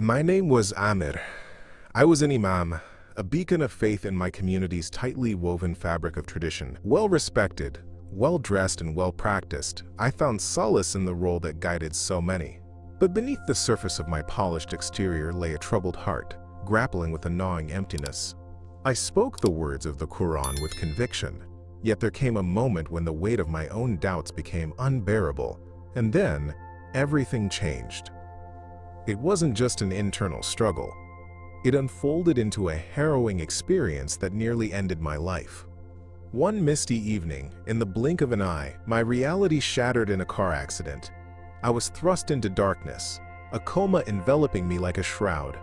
My name was Amir. I was an Imam, a beacon of faith in my community's tightly woven fabric of tradition. Well-respected, well-dressed, and well-practiced, I found solace in the role that guided so many. But beneath the surface of my polished exterior lay a troubled heart, grappling with a gnawing emptiness. I spoke the words of the Quran with conviction, yet there came a moment when the weight of my own doubts became unbearable, and then everything changed. It wasn't just an internal struggle. It unfolded into a harrowing experience that nearly ended my life. One misty evening, in the blink of an eye, my reality shattered in a car accident. I was thrust into darkness, a coma enveloping me like a shroud.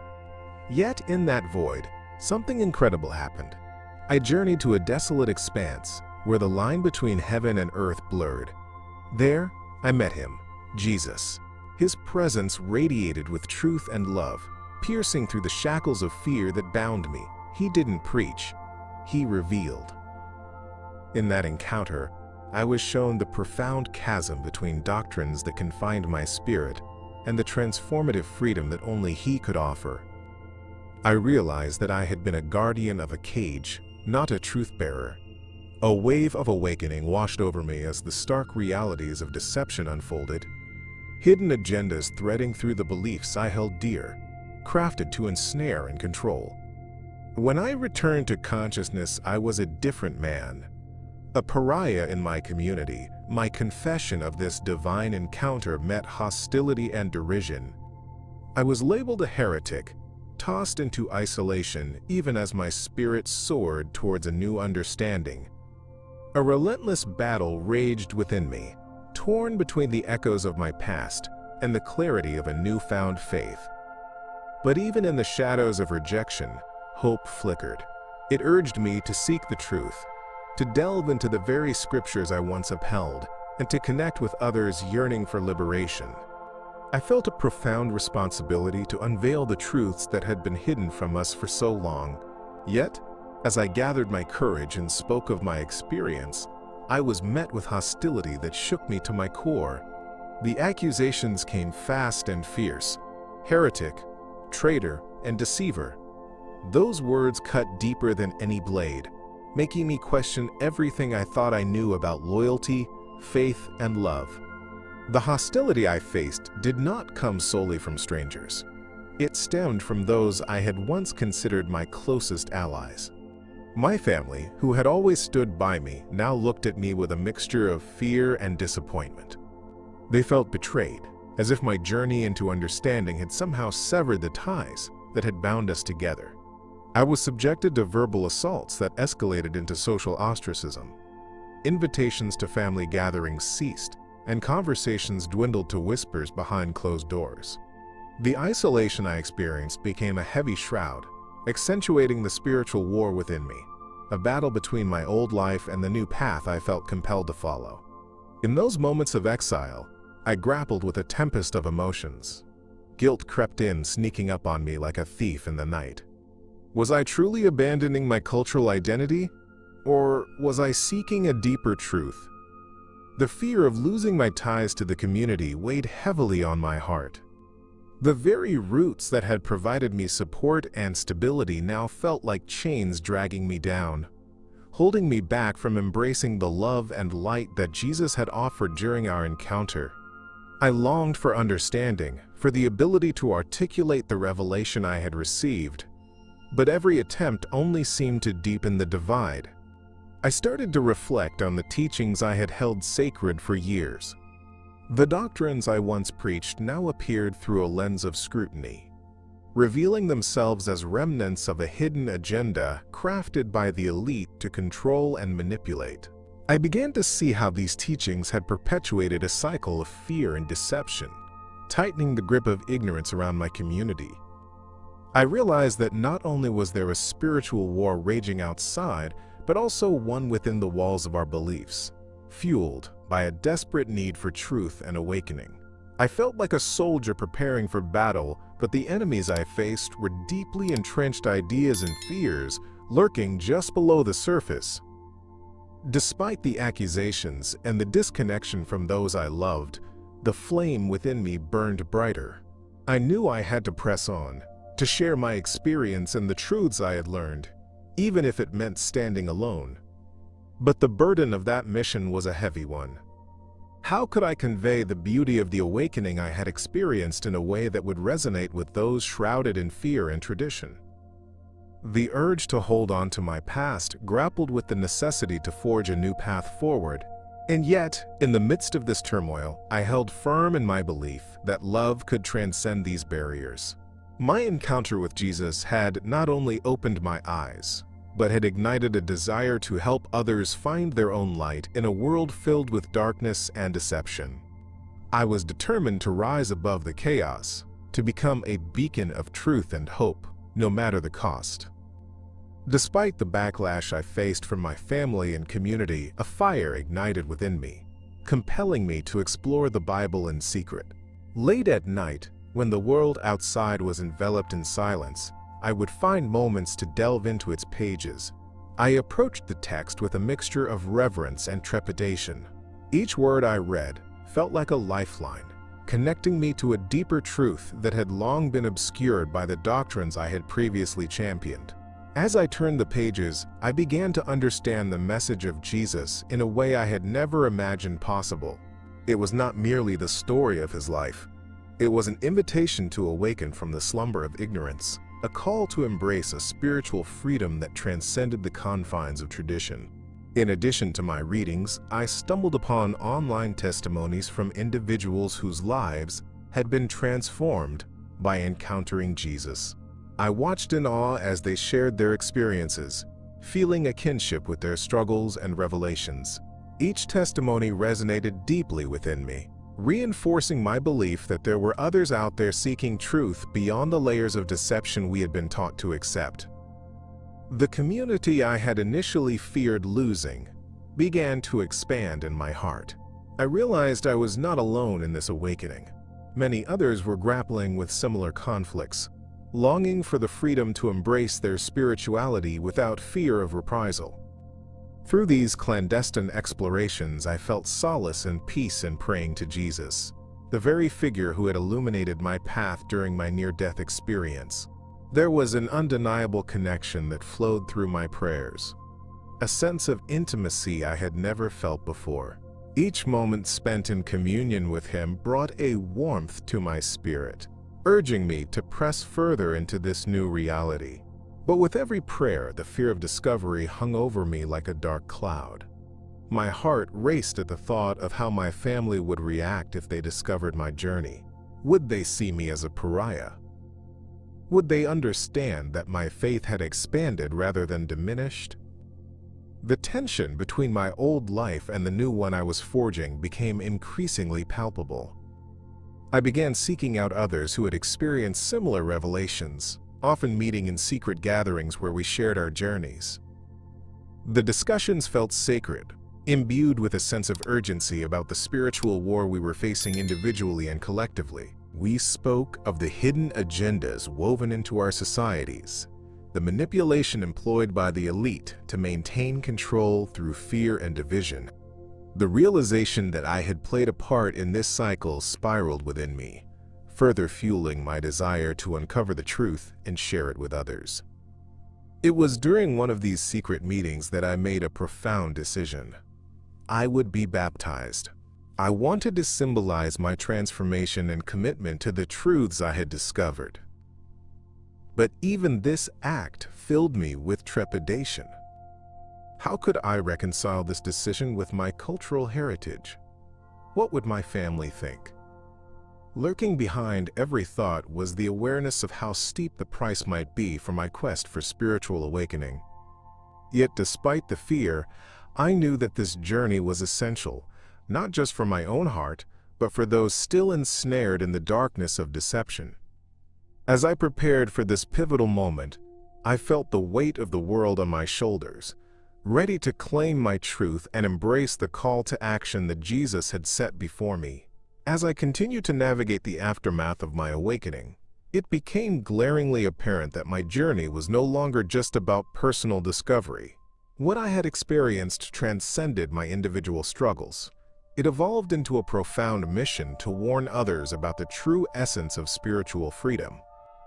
Yet in that void, something incredible happened. I journeyed to a desolate expanse, where the line between heaven and earth blurred. There, I met him, Jesus. His presence radiated with truth and love, piercing through the shackles of fear that bound me. He didn't preach, he revealed. In that encounter, I was shown the profound chasm between doctrines that confined my spirit and the transformative freedom that only he could offer. I realized that I had been a guardian of a cage, not a truth-bearer. A wave of awakening washed over me as the stark realities of deception unfolded. Hidden agendas threading through the beliefs I held dear, crafted to ensnare and control. When I returned to consciousness, I was a different man. A pariah in my community, my confession of this divine encounter met hostility and derision. I was labeled a heretic, tossed into isolation even as my spirit soared towards a new understanding. A relentless battle raged within me, torn between the echoes of my past and the clarity of a newfound faith. But even in the shadows of rejection, hope flickered. It urged me to seek the truth, to delve into the very scriptures I once upheld, and to connect with others yearning for liberation. I felt a profound responsibility to unveil the truths that had been hidden from us for so long. Yet, as I gathered my courage and spoke of my experience, I was met with hostility that shook me to my core. The accusations came fast and fierce. Heretic, traitor, and deceiver. Those words cut deeper than any blade, making me question everything I thought I knew about loyalty, faith, and love. The hostility I faced did not come solely from strangers. It stemmed from those I had once considered my closest allies. My family, who had always stood by me, now looked at me with a mixture of fear and disappointment. They felt betrayed, as if my journey into understanding had somehow severed the ties that had bound us together. I was subjected to verbal assaults that escalated into social ostracism. Invitations to family gatherings ceased, and conversations dwindled to whispers behind closed doors. The isolation I experienced became a heavy shroud, accentuating the spiritual war within me, a battle between my old life and the new path I felt compelled to follow. In those moments of exile, I grappled with a tempest of emotions. Guilt crept in, sneaking up on me like a thief in the night. Was I truly abandoning my cultural identity, or was I seeking a deeper truth? The fear of losing my ties to the community weighed heavily on my heart. The very roots that had provided me support and stability now felt like chains dragging me down, holding me back from embracing the love and light that Jesus had offered during our encounter. I longed for understanding, for the ability to articulate the revelation I had received, but every attempt only seemed to deepen the divide. I started to reflect on the teachings I had held sacred for years. The doctrines I once preached now appeared through a lens of scrutiny, revealing themselves as remnants of a hidden agenda crafted by the elite to control and manipulate. I began to see how these teachings had perpetuated a cycle of fear and deception, tightening the grip of ignorance around my community. I realized that not only was there a spiritual war raging outside, but also one within the walls of our beliefs, fueled by a desperate need for truth and awakening. I felt like a soldier preparing for battle, but the enemies I faced were deeply entrenched ideas and fears lurking just below the surface. Despite the accusations and the disconnection from those I loved, the flame within me burned brighter. I knew I had to press on, to share my experience and the truths I had learned, even if it meant standing alone. But the burden of that mission was a heavy one. How could I convey the beauty of the awakening I had experienced in a way that would resonate with those shrouded in fear and tradition? The urge to hold on to my past grappled with the necessity to forge a new path forward. And yet, in the midst of this turmoil, I held firm in my belief that love could transcend these barriers. My encounter with Jesus had not only opened my eyes, but had ignited a desire to help others find their own light in a world filled with darkness and deception. I was determined to rise above the chaos, to become a beacon of truth and hope, no matter the cost. Despite the backlash I faced from my family and community, a fire ignited within me, compelling me to explore the Bible in secret. Late at night, when the world outside was enveloped in silence, I would find moments to delve into its pages. I approached the text with a mixture of reverence and trepidation. Each word I read felt like a lifeline, connecting me to a deeper truth that had long been obscured by the doctrines I had previously championed. As I turned the pages, I began to understand the message of Jesus in a way I had never imagined possible. It was not merely the story of his life. It was an invitation to awaken from the slumber of ignorance, a call to embrace a spiritual freedom that transcended the confines of tradition. In addition to my readings, I stumbled upon online testimonies from individuals whose lives had been transformed by encountering Jesus. I watched in awe as they shared their experiences, feeling a kinship with their struggles and revelations. Each testimony resonated deeply within me, reinforcing my belief that there were others out there seeking truth beyond the layers of deception we had been taught to accept. The community I had initially feared losing began to expand in my heart. I realized I was not alone in this awakening. Many others were grappling with similar conflicts, longing for the freedom to embrace their spirituality without fear of reprisal. Through these clandestine explorations, I felt solace and peace in praying to Jesus, the very figure who had illuminated my path during my near-death experience. There was an undeniable connection that flowed through my prayers, a sense of intimacy I had never felt before. Each moment spent in communion with him brought a warmth to my spirit, urging me to press further into this new reality. But with every prayer, the fear of discovery hung over me like a dark cloud. My heart raced at the thought of how my family would react if they discovered my journey. Would they see me as a pariah? Would they understand that my faith had expanded rather than diminished? The tension between my old life and the new one I was forging became increasingly palpable. I began seeking out others who had experienced similar revelations, often meeting in secret gatherings where we shared our journeys. The discussions felt sacred, imbued with a sense of urgency about the spiritual war we were facing individually and collectively. We spoke of the hidden agendas woven into our societies, the manipulation employed by the elite to maintain control through fear and division. The realization that I had played a part in this cycle spiraled within me, further fueling my desire to uncover the truth and share it with others. It was during one of these secret meetings that I made a profound decision. I would be baptized. I wanted to symbolize my transformation and commitment to the truths I had discovered. But even this act filled me with trepidation. How could I reconcile this decision with my cultural heritage? What would my family think? Lurking behind every thought was the awareness of how steep the price might be for my quest for spiritual awakening. Yet despite the fear, I knew that this journey was essential, not just for my own heart, but for those still ensnared in the darkness of deception. As I prepared for this pivotal moment, I felt the weight of the world on my shoulders, ready to claim my truth and embrace the call to action that Jesus had set before me. As I continued to navigate the aftermath of my awakening, it became glaringly apparent that my journey was no longer just about personal discovery. What I had experienced transcended my individual struggles. It evolved into a profound mission to warn others about the true essence of spiritual freedom.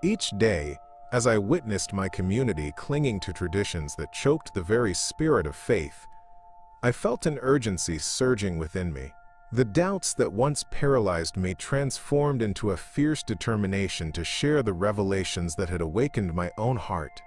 Each day, as I witnessed my community clinging to traditions that choked the very spirit of faith, I felt an urgency surging within me. The doubts that once paralyzed me transformed into a fierce determination to share the revelations that had awakened my own heart.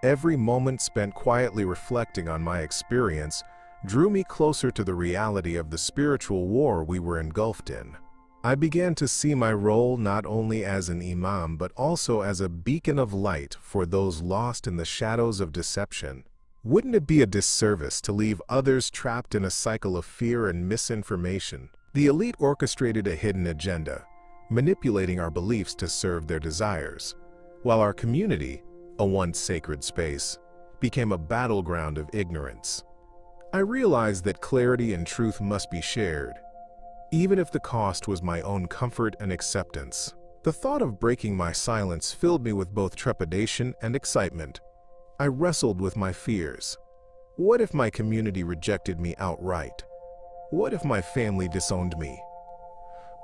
Every moment spent quietly reflecting on my experience drew me closer to the reality of the spiritual war we were engulfed in. I began to see my role not only as an imam but also as a beacon of light for those lost in the shadows of deception. Wouldn't it be a disservice to leave others trapped in a cycle of fear and misinformation? The elite orchestrated a hidden agenda, manipulating our beliefs to serve their desires, while our community, a once sacred space, became a battleground of ignorance. I realized that clarity and truth must be shared, even if the cost was my own comfort and acceptance. The thought of breaking my silence filled me with both trepidation and excitement. I wrestled with my fears. What if my community rejected me outright? What if my family disowned me?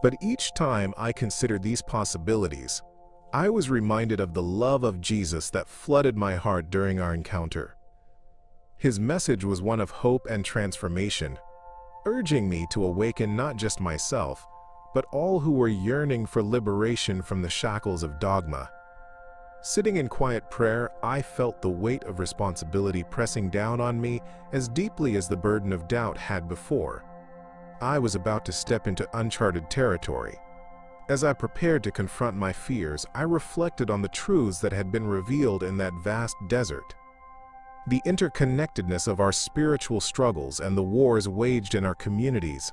But each time I considered these possibilities, I was reminded of the love of Jesus that flooded my heart during our encounter. His message was one of hope and transformation, urging me to awaken not just myself, but all who were yearning for liberation from the shackles of dogma. Sitting in quiet prayer, I felt the weight of responsibility pressing down on me as deeply as the burden of doubt had before. I was about to step into uncharted territory. As I prepared to confront my fears, I reflected on the truths that had been revealed in that vast desert. The interconnectedness of our spiritual struggles and the wars waged in our communities.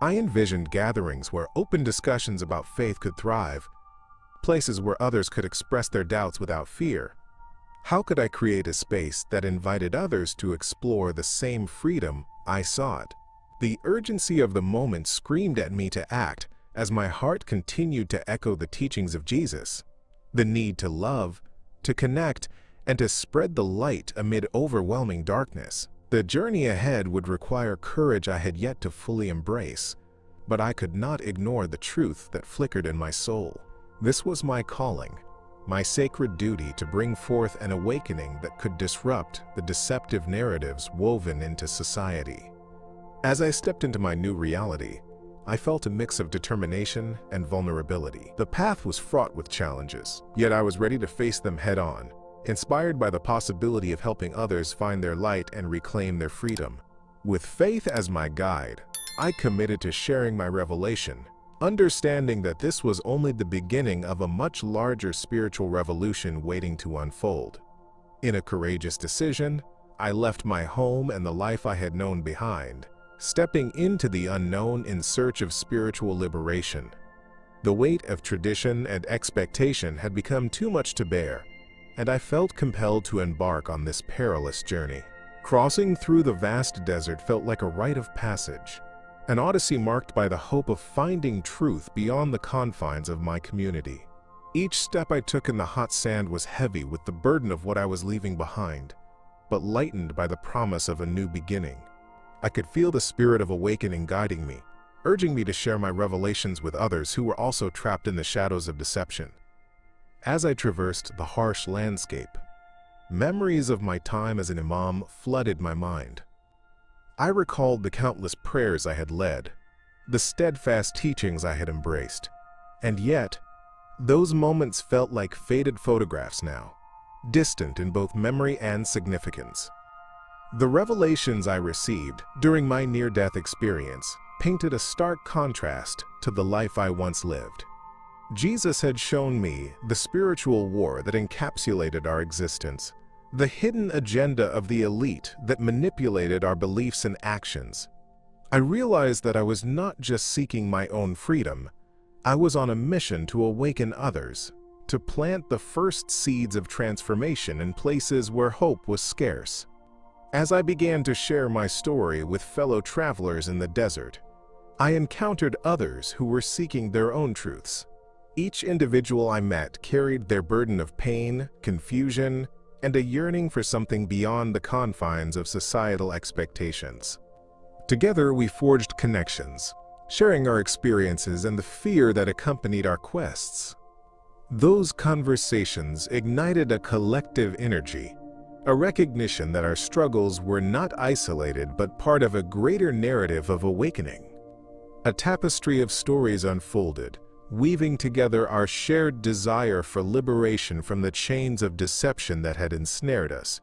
I envisioned gatherings where open discussions about faith could thrive, places where others could express their doubts without fear. How could I create a space that invited others to explore the same freedom I sought? The urgency of the moment screamed at me to act as my heart continued to echo the teachings of Jesus. The need to love, to connect, and to spread the light amid overwhelming darkness. The journey ahead would require courage I had yet to fully embrace, but I could not ignore the truth that flickered in my soul. This was my calling, my sacred duty to bring forth an awakening that could disrupt the deceptive narratives woven into society. As I stepped into my new reality, I felt a mix of determination and vulnerability. The path was fraught with challenges, yet I was ready to face them head-on, inspired by the possibility of helping others find their light and reclaim their freedom. With faith as my guide, I committed to sharing my revelation, understanding that this was only the beginning of a much larger spiritual revolution waiting to unfold. In a courageous decision, I left my home and the life I had known behind, stepping into the unknown in search of spiritual liberation. The weight of tradition and expectation had become too much to bear, and I felt compelled to embark on this perilous journey. Crossing through the vast desert felt like a rite of passage, an odyssey marked by the hope of finding truth beyond the confines of my community. Each step I took in the hot sand was heavy with the burden of what I was leaving behind, but lightened by the promise of a new beginning. I could feel the spirit of awakening guiding me, urging me to share my revelations with others who were also trapped in the shadows of deception. As I traversed the harsh landscape, memories of my time as an imam flooded my mind. I recalled the countless prayers I had led, the steadfast teachings I had embraced, and yet, those moments felt like faded photographs now, distant in both memory and significance. The revelations I received during my near-death experience painted a stark contrast to the life I once lived. Jesus had shown me the spiritual war that encapsulated our existence, the hidden agenda of the elite that manipulated our beliefs and actions. I realized that I was not just seeking my own freedom, I was on a mission to awaken others, to plant the first seeds of transformation in places where hope was scarce. As I began to share my story with fellow travelers in the desert, I encountered others who were seeking their own truths. Each individual I met carried their burden of pain, confusion, and a yearning for something beyond the confines of societal expectations. Together, we forged connections, sharing our experiences and the fear that accompanied our quests. Those conversations ignited a collective energy, a recognition that our struggles were not isolated but part of a greater narrative of awakening. A tapestry of stories unfolded, weaving together our shared desire for liberation from the chains of deception that had ensnared us.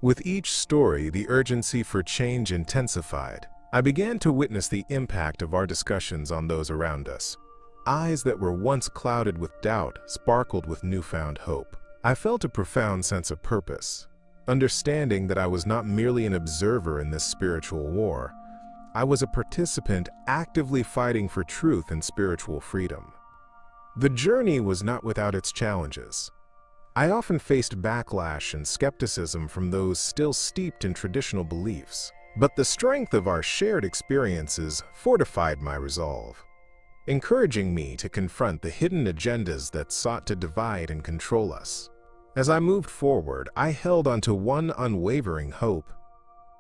With each story, the urgency for change intensified. I began to witness the impact of our discussions on those around us. Eyes that were once clouded with doubt sparkled with newfound hope. I felt a profound sense of purpose, understanding that I was not merely an observer in this spiritual war. I was a participant actively fighting for truth and spiritual freedom. The journey was not without its challenges. I often faced backlash and skepticism from those still steeped in traditional beliefs, but the strength of our shared experiences fortified my resolve, encouraging me to confront the hidden agendas that sought to divide and control us. As I moved forward, I held onto one unwavering hope: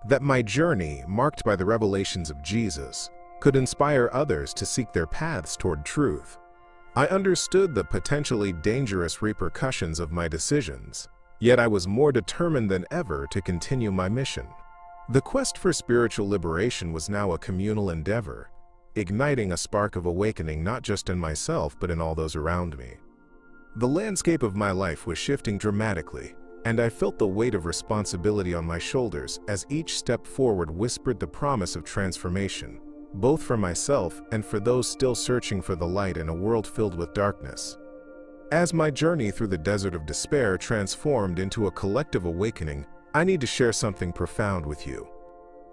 that my journey, marked by the revelations of Jesus, could inspire others to seek their paths toward truth. I understood the potentially dangerous repercussions of my decisions, yet I was more determined than ever to continue my mission. The quest for spiritual liberation was now a communal endeavor, igniting a spark of awakening not just in myself but in all those around me. The landscape of my life was shifting dramatically, and I felt the weight of responsibility on my shoulders as each step forward whispered the promise of transformation, both for myself and for those still searching for the light in a world filled with darkness. As my journey through the desert of despair transformed into a collective awakening, I need to share something profound with you.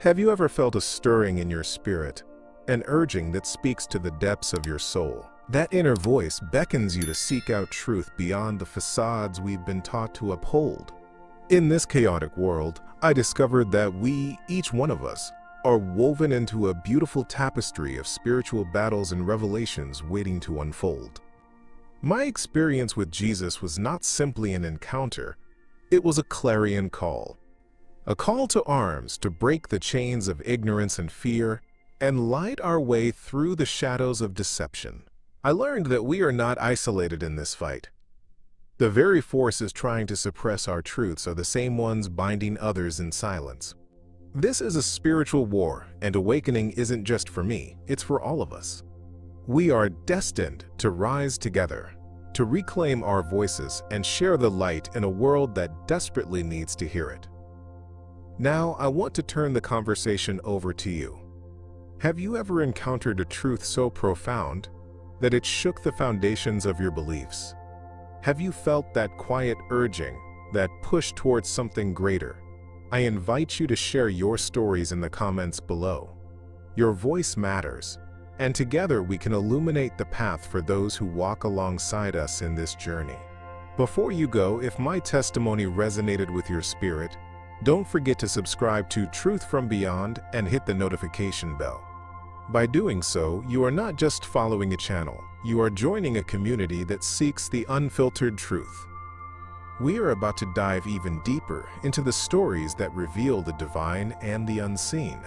Have you ever felt a stirring in your spirit, an urging that speaks to the depths of your soul? That inner voice beckons you to seek out truth beyond the facades we've been taught to uphold. In this chaotic world, I discovered that we, each one of us, are woven into a beautiful tapestry of spiritual battles and revelations waiting to unfold. My experience with Jesus was not simply an encounter, it was a clarion call. A call to arms to break the chains of ignorance and fear and light our way through the shadows of deception. I learned that we are not isolated in this fight. The very forces trying to suppress our truths are the same ones binding others in silence. This is a spiritual war, and awakening isn't just for me, it's for all of us. We are destined to rise together, to reclaim our voices and share the light in a world that desperately needs to hear it. Now, I want to turn the conversation over to you. Have you ever encountered a truth so profound that it shook the foundations of your beliefs? Have you felt that quiet urging, that push towards something greater? I invite you to share your stories in the comments below. Your voice matters, and together we can illuminate the path for those who walk alongside us in this journey. Before you go, if my testimony resonated with your spirit, don't forget to subscribe to Truth from Beyond and hit the notification bell. By doing so, you are not just following a channel, you are joining a community that seeks the unfiltered truth. We are about to dive even deeper into the stories that reveal the divine and the unseen.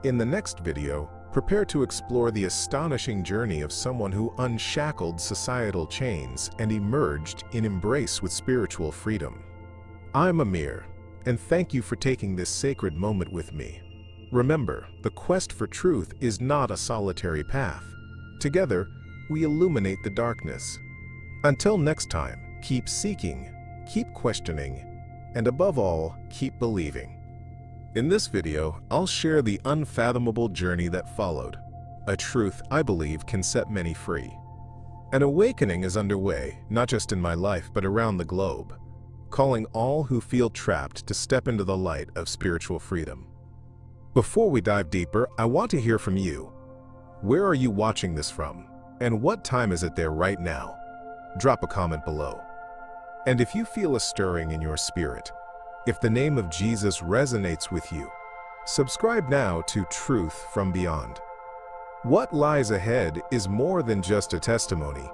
In the next video, prepare to explore the astonishing journey of someone who unshackled societal chains and emerged in embrace with spiritual freedom. I'm Amir, and thank you for taking this sacred moment with me. Remember, the quest for truth is not a solitary path. Together, we illuminate the darkness. Until next time, keep seeking, keep questioning, and above all, keep believing. In this video, I'll share the unfathomable journey that followed, a truth I believe can set many free. An awakening is underway, not just in my life but around the globe, calling all who feel trapped to step into the light of spiritual freedom. Before we dive deeper, I want to hear from you. Where are you watching this from? And what time is it there right now? Drop a comment below. And if you feel a stirring in your spirit, if the name of Jesus resonates with you, subscribe now to Truth from Beyond. What lies ahead is more than just a testimony.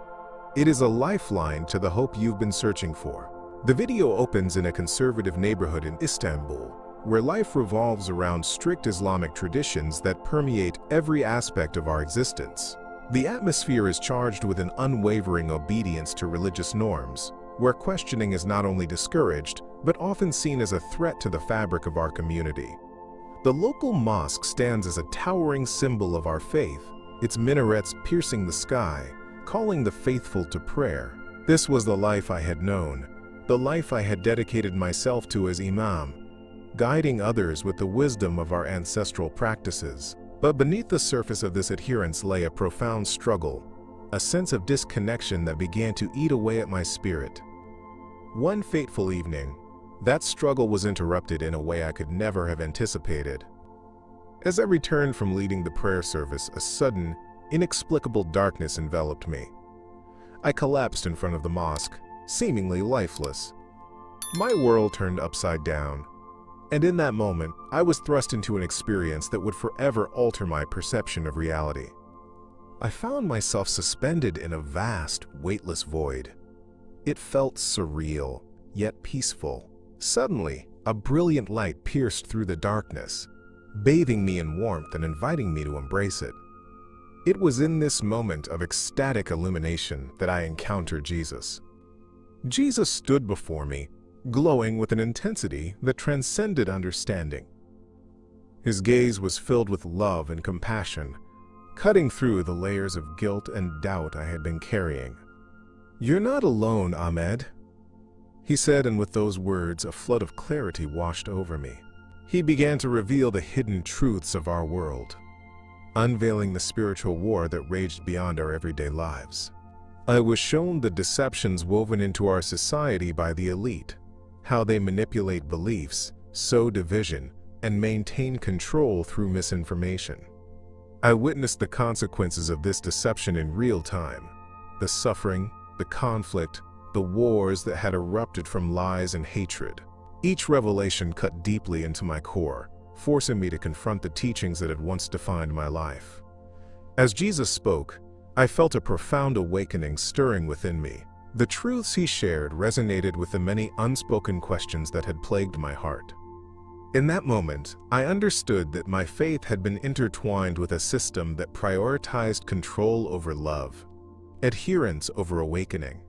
It is a lifeline to the hope you've been searching for. The video opens in a conservative neighborhood in Istanbul, where life revolves around strict Islamic traditions that permeate every aspect of our existence. The atmosphere is charged with an unwavering obedience to religious norms, where questioning is not only discouraged, but often seen as a threat to the fabric of our community. The local mosque stands as a towering symbol of our faith, its minarets piercing the sky, calling the faithful to prayer. This was the life I had known, the life I had dedicated myself to as Imam, guiding others with the wisdom of our ancestral practices. But beneath the surface of this adherence lay a profound struggle, a sense of disconnection that began to eat away at my spirit. One fateful evening, that struggle was interrupted in a way I could never have anticipated. As I returned from leading the prayer service, a sudden, inexplicable darkness enveloped me. I collapsed in front of the mosque, seemingly lifeless. My world turned upside down, and in that moment, I was thrust into an experience that would forever alter my perception of reality. I found myself suspended in a vast, weightless void. It felt surreal, yet peaceful. Suddenly, a brilliant light pierced through the darkness, bathing me in warmth and inviting me to embrace it. It was in this moment of ecstatic illumination that I encountered Jesus. Jesus stood before me, glowing with an intensity that transcended understanding. His gaze was filled with love and compassion, cutting through the layers of guilt and doubt I had been carrying. "You're not alone, Ahmed," he said, and with those words, a flood of clarity washed over me. He began to reveal the hidden truths of our world, unveiling the spiritual war that raged beyond our everyday lives. I was shown the deceptions woven into our society by the elite, how they manipulate beliefs, sow division, and maintain control through misinformation. I witnessed the consequences of this deception in real time, the suffering, the conflict, the wars that had erupted from lies and hatred. Each revelation cut deeply into my core, forcing me to confront the teachings that had once defined my life. As Jesus spoke, I felt a profound awakening stirring within me. The truths he shared resonated with the many unspoken questions that had plagued my heart. In that moment, I understood that my faith had been intertwined with a system that prioritized control over love, adherence over awakening.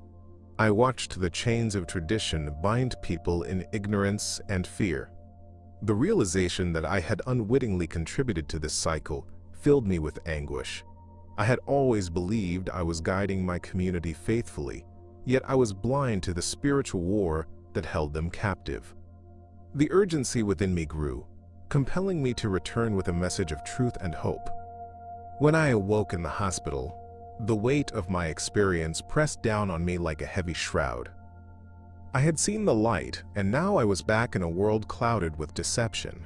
I watched the chains of tradition bind people in ignorance and fear. The realization that I had unwittingly contributed to this cycle filled me with anguish. I had always believed I was guiding my community faithfully, yet I was blind to the spiritual war that held them captive. The urgency within me grew, compelling me to return with a message of truth and hope. When I awoke in the hospital, the weight of my experience pressed down on me like a heavy shroud. I had seen the light, and now I was back in a world clouded with deception,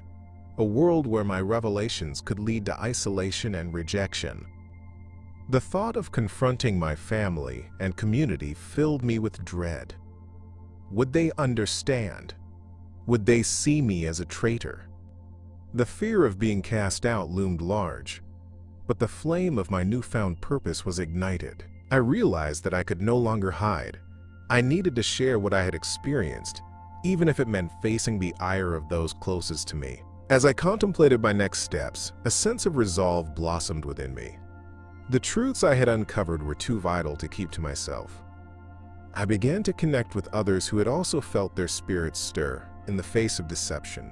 a world where my revelations could lead to isolation and rejection. The thought of confronting my family and community filled me with dread. Would they understand? Would they see me as a traitor? The fear of being cast out loomed large, but the flame of my newfound purpose was ignited. I realized that I could no longer hide. I needed to share what I had experienced, even if it meant facing the ire of those closest to me. As I contemplated my next steps, a sense of resolve blossomed within me. The truths I had uncovered were too vital to keep to myself. I began to connect with others who had also felt their spirits stir in the face of deception.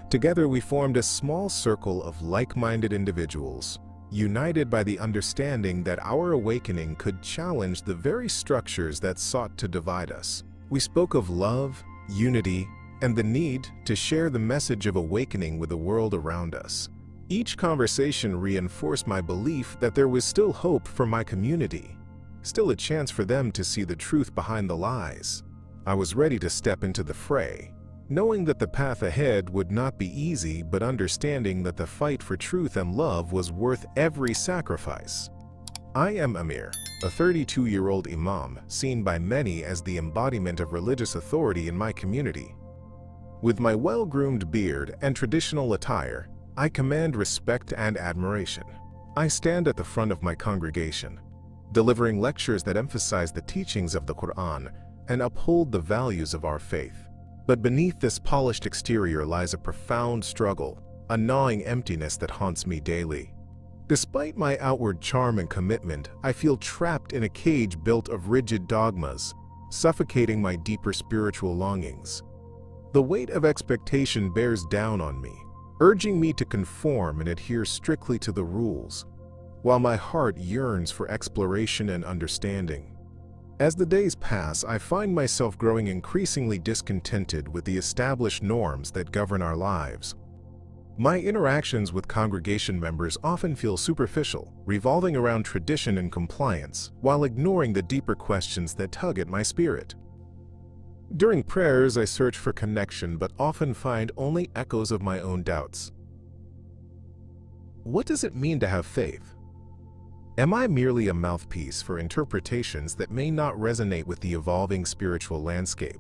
Together we formed a small circle of like-minded individuals, united by the understanding that our awakening could challenge the very structures that sought to divide us. We spoke of love, unity, and the need to share the message of awakening with the world around us. Each conversation reinforced my belief that there was still hope for my community, still a chance for them to see the truth behind the lies. I was ready to step into the fray, knowing that the path ahead would not be easy, but understanding that the fight for truth and love was worth every sacrifice. I am Amir, a 32-year-old Imam, seen by many as the embodiment of religious authority in my community. With my well-groomed beard and traditional attire, I command respect and admiration. I stand at the front of my congregation, delivering lectures that emphasize the teachings of the Quran and uphold the values of our faith. But beneath this polished exterior lies a profound struggle, a gnawing emptiness that haunts me daily. Despite my outward charm and commitment, I feel trapped in a cage built of rigid dogmas, suffocating my deeper spiritual longings. The weight of expectation bears down on me, urging me to conform and adhere strictly to the rules, while my heart yearns for exploration and understanding. As the days pass, I find myself growing increasingly discontented with the established norms that govern our lives. My interactions with congregation members often feel superficial, revolving around tradition and compliance, while ignoring the deeper questions that tug at my spirit. During prayers, I search for connection but often find only echoes of my own doubts. What does it mean to have faith? Am I merely a mouthpiece for interpretations that may not resonate with the evolving spiritual landscape?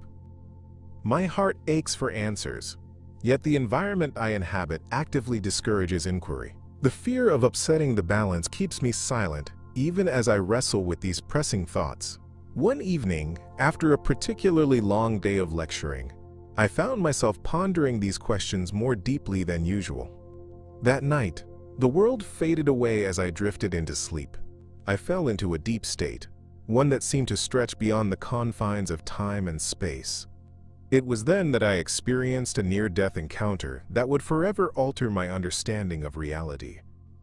My heart aches for answers, yet the environment I inhabit actively discourages inquiry. The fear of upsetting the balance keeps me silent, even as I wrestle with these pressing thoughts. One evening, after a particularly long day of lecturing, I found myself pondering these questions more deeply than usual. That night, the world faded away as I drifted into sleep. I fell into a deep state, one that seemed to stretch beyond the confines of time and space. It was then that I experienced a near-death encounter that would forever alter my understanding of reality.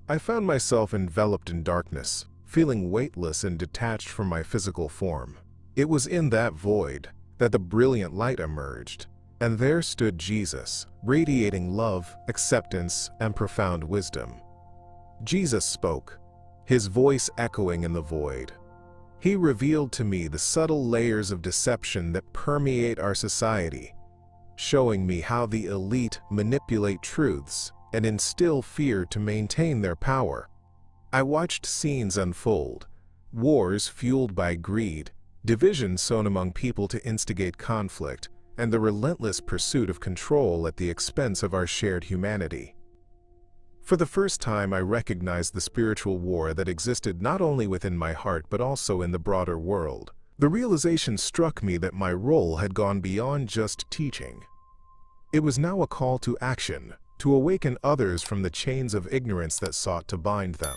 I found myself enveloped in darkness, feeling weightless and detached from my physical form. It was in that void that the brilliant light emerged, and there stood Jesus, radiating love, acceptance, and profound wisdom. Jesus spoke, his voice echoing in the void. He revealed to me the subtle layers of deception that permeate our society, showing me how the elite manipulate truths and instill fear to maintain their power. I watched scenes unfold, wars fueled by greed, divisions sown among people to instigate conflict, and the relentless pursuit of control at the expense of our shared humanity. For the first time, I recognized the spiritual war that existed not only within my heart but also in the broader world. The realization struck me that my role had gone beyond just teaching. It was now a call to action, to awaken others from the chains of ignorance that sought to bind them.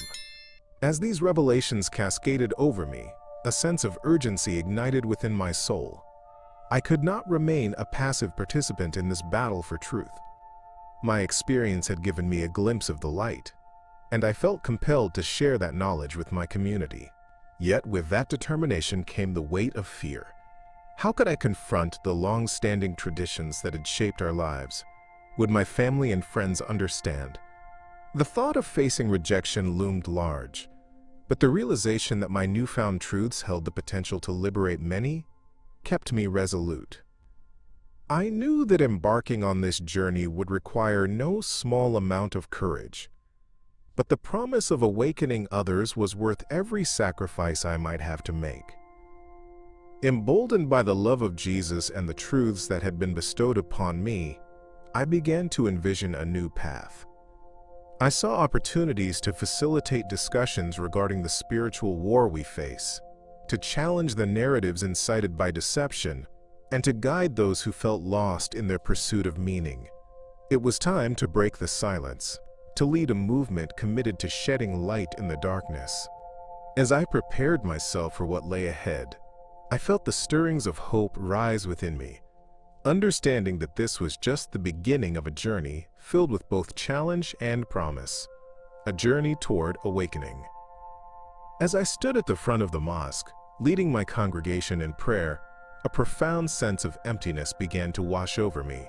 As these revelations cascaded over me, a sense of urgency ignited within my soul. I could not remain a passive participant in this battle for truth. My experience had given me a glimpse of the light, and I felt compelled to share that knowledge with my community. Yet with that determination came the weight of fear. How could I confront the long-standing traditions that had shaped our lives? Would my family and friends understand? The thought of facing rejection loomed large, but the realization that my newfound truths held the potential to liberate many kept me resolute. I knew that embarking on this journey would require no small amount of courage, but the promise of awakening others was worth every sacrifice I might have to make. Emboldened by the love of Jesus and the truths that had been bestowed upon me, I began to envision a new path. I saw opportunities to facilitate discussions regarding the spiritual war we face, to challenge the narratives incited by deception, and to guide those who felt lost in their pursuit of meaning. It was time to break the silence, to lead a movement committed to shedding light in the darkness. As I prepared myself for what lay ahead, I felt the stirrings of hope rise within me, understanding that this was just the beginning of a journey filled with both challenge and promise, a journey toward awakening. As I stood at the front of the mosque, leading my congregation in prayer, a profound sense of emptiness began to wash over me.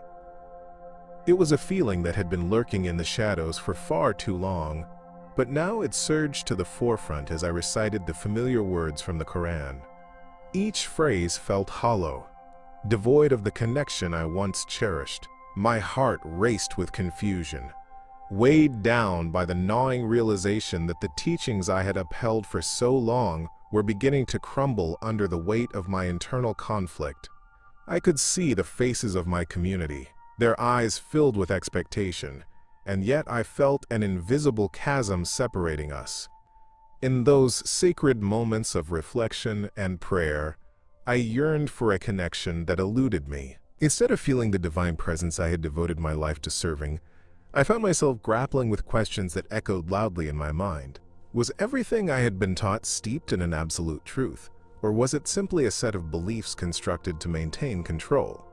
It was a feeling that had been lurking in the shadows for far too long, but now it surged to the forefront as I recited the familiar words from the Quran. Each phrase felt hollow, devoid of the connection I once cherished. My heart raced with confusion, weighed down by the gnawing realization that the teachings I had upheld for so long were beginning to crumble under the weight of my internal conflict. I could see the faces of my community, their eyes filled with expectation, and yet I felt an invisible chasm separating us. In those sacred moments of reflection and prayer, I yearned for a connection that eluded me, Instead of feeling the divine presence I had devoted my life to serving, I found myself grappling with questions that echoed loudly in my mind. Was everything I had been taught steeped in an absolute truth, or was it simply a set of beliefs constructed to maintain control?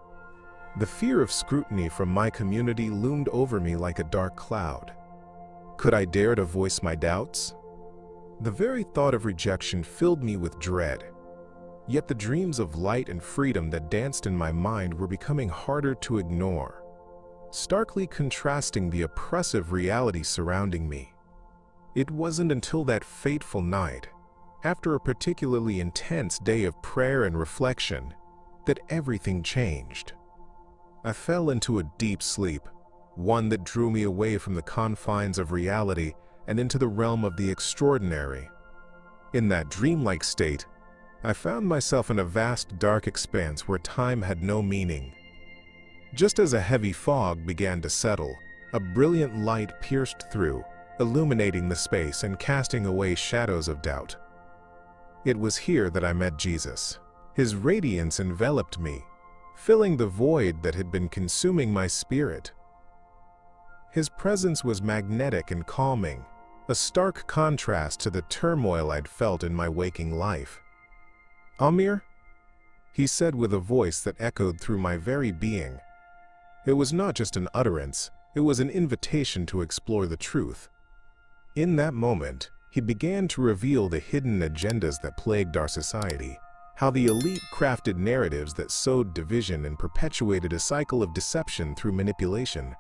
The fear of scrutiny from my community loomed over me like a dark cloud. Could I dare to voice my doubts? The very thought of rejection filled me with dread. Yet the dreams of light and freedom that danced in my mind were becoming harder to ignore, starkly contrasting the oppressive reality surrounding me. It wasn't until that fateful night, after a particularly intense day of prayer and reflection, that everything changed. I fell into a deep sleep, one that drew me away from the confines of reality and into the realm of the extraordinary. In that dreamlike state, I found myself in a vast dark expanse where time had no meaning. Just as a heavy fog began to settle, a brilliant light pierced through, illuminating the space and casting away shadows of doubt. It was here that I met Jesus. His radiance enveloped me, filling the void that had been consuming my spirit. His presence was magnetic and calming, a stark contrast to the turmoil I'd felt in my waking life. "Amir?" he said with a voice that echoed through my very being. It was not just an utterance, it was an invitation to explore the truth. In that moment, he began to reveal the hidden agendas that plagued our society, how the elite crafted narratives that sowed division and perpetuated a cycle of deception through manipulation.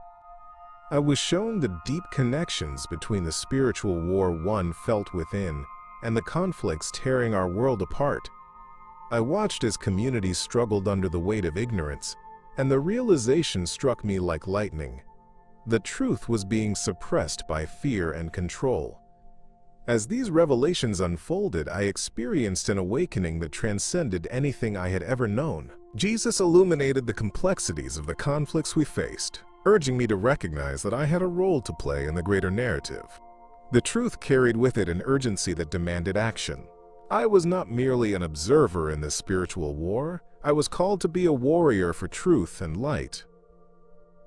I was shown the deep connections between the spiritual war one felt within and the conflicts tearing our world apart. I watched as communities struggled under the weight of ignorance, and the realization struck me like lightning. The truth was being suppressed by fear and control. As these revelations unfolded, I experienced an awakening that transcended anything I had ever known. Jesus illuminated the complexities of the conflicts we faced, urging me to recognize that I had a role to play in the greater narrative. The truth carried with it an urgency that demanded action. I was not merely an observer in this spiritual war, I was called to be a warrior for truth and light.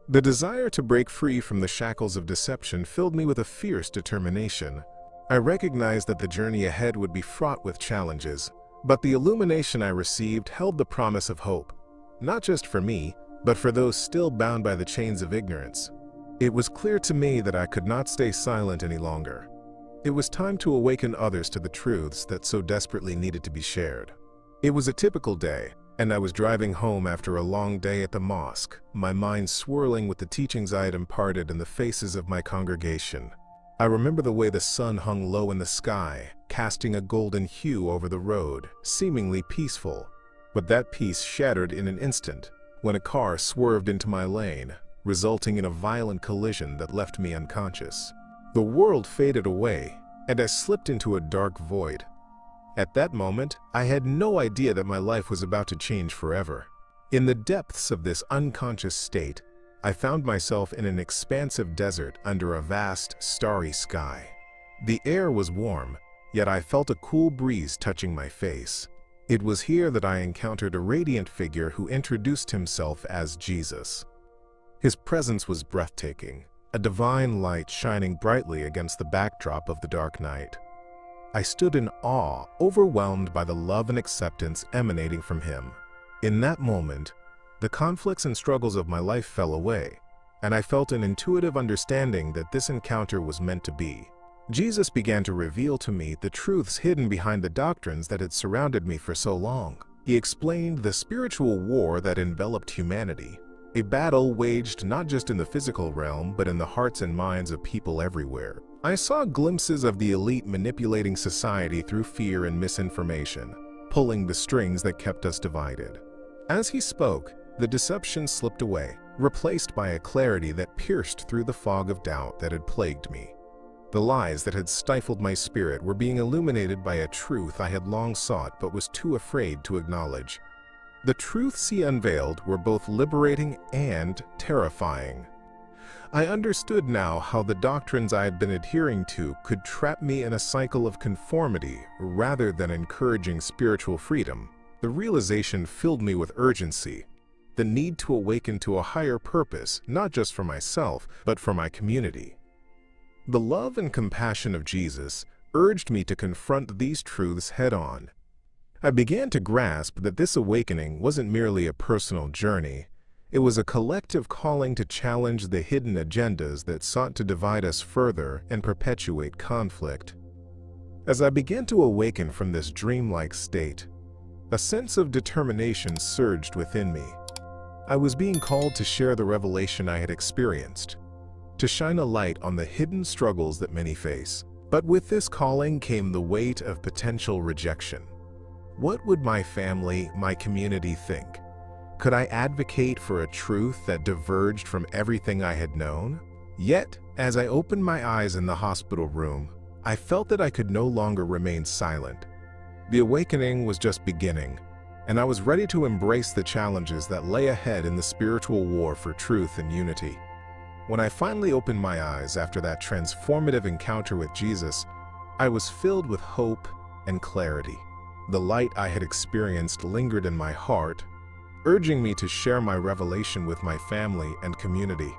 The desire to break free from the shackles of deception filled me with a fierce determination. I recognized that the journey ahead would be fraught with challenges, but the illumination I received held the promise of hope, not just for me, but for those still bound by the chains of ignorance. It was clear to me that I could not stay silent any longer. It was time to awaken others to the truths that so desperately needed to be shared. It was a typical day, and I was driving home after a long day at the mosque, my mind swirling with the teachings I had imparted in the faces of my congregation. I remember the way the sun hung low in the sky, casting a golden hue over the road, seemingly peaceful. But that peace shattered in an instant, when a car swerved into my lane, resulting in a violent collision that left me unconscious. The world faded away, and I slipped into a dark void. At that moment, I had no idea that my life was about to change forever. In the depths of this unconscious state, I found myself in an expansive desert under a vast, starry sky. The air was warm, yet I felt a cool breeze touching my face. It was here that I encountered a radiant figure who introduced himself as Jesus. His presence was breathtaking, a divine light shining brightly against the backdrop of the dark night. I stood in awe, overwhelmed by the love and acceptance emanating from him. In that moment, the conflicts and struggles of my life fell away, and I felt an intuitive understanding that this encounter was meant to be. Jesus began to reveal to me the truths hidden behind the doctrines that had surrounded me for so long. He explained the spiritual war that enveloped humanity, a battle waged not just in the physical realm but in the hearts and minds of people everywhere. I saw glimpses of the elite manipulating society through fear and misinformation, pulling the strings that kept us divided. As he spoke, the deception slipped away, replaced by a clarity that pierced through the fog of doubt that had plagued me. The lies that had stifled my spirit were being illuminated by a truth I had long sought but was too afraid to acknowledge. The truths he unveiled were both liberating and terrifying. I understood now how the doctrines I had been adhering to could trap me in a cycle of conformity rather than encouraging spiritual freedom. The realization filled me with urgency. the need to awaken to a higher purpose, not just for myself, but for my community. The love and compassion of Jesus urged me to confront these truths head-on. I began to grasp that this awakening wasn't merely a personal journey. It was a collective calling to challenge the hidden agendas that sought to divide us further and perpetuate conflict. As I began to awaken from this dreamlike state, a sense of determination surged within me. I was being called to share the revelation I had experienced, to shine a light on the hidden struggles that many face. But with this calling came the weight of potential rejection. What would my family, my community think? Could I advocate for a truth that diverged from everything I had known? Yet, as I opened my eyes in the hospital room, I felt that I could no longer remain silent. The awakening was just beginning, and I was ready to embrace the challenges that lay ahead in the spiritual war for truth and unity. When I finally opened my eyes after that transformative encounter with Jesus, I was filled with hope and clarity. The light I had experienced lingered in my heart, urging me to share my revelation with my family and community.